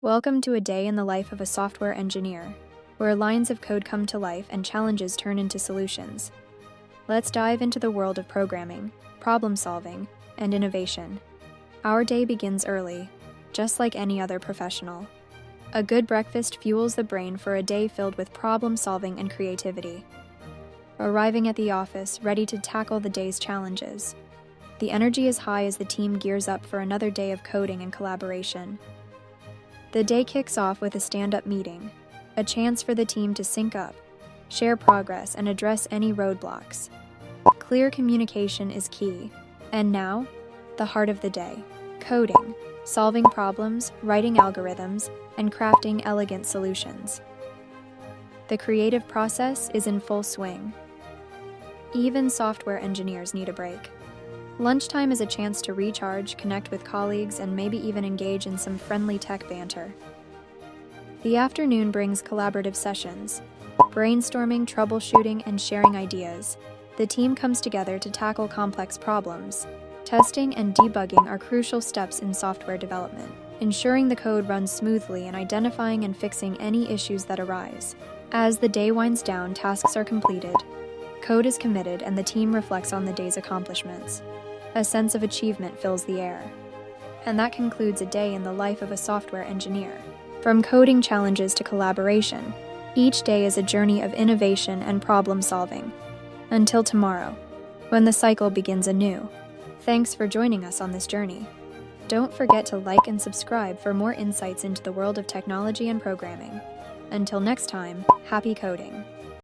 Welcome to a day in the life of a software engineer, where lines of code come to life and challenges turn into solutions. Let's dive into the world of programming, problem solving, and innovation. Our day begins early, just like any other professional. A good breakfast fuels the brain for a day filled with problem solving and creativity. Arriving at the office, ready to tackle the day's challenges. The energy is high as the team gears up for another day of coding and collaboration. The day kicks off with a stand-up meeting, a chance for the team to sync up, share progress, and address any roadblocks. Clear communication is key. And now, the heart of the day: coding, solving problems, writing algorithms, and crafting elegant solutions. The creative process is in full swing. Even software engineers need a break. Lunchtime is a chance to recharge, connect with colleagues, and maybe even engage in some friendly tech banter. The afternoon brings collaborative sessions, brainstorming, troubleshooting, and sharing ideas. The team comes together to tackle complex problems. Testing and debugging are crucial steps in software development, ensuring the code runs smoothly and identifying and fixing any issues that arise. As the day winds down, tasks are completed, code is committed, and the team reflects on the day's accomplishments. A sense of achievement fills the air. And that concludes a day in the life of a software engineer. From coding challenges to collaboration, each day is a journey of innovation and problem solving. Until tomorrow, when the cycle begins anew. Thanks for joining us on this journey. Don't forget to like and subscribe for more insights into the world of technology and programming. Until next time, happy coding.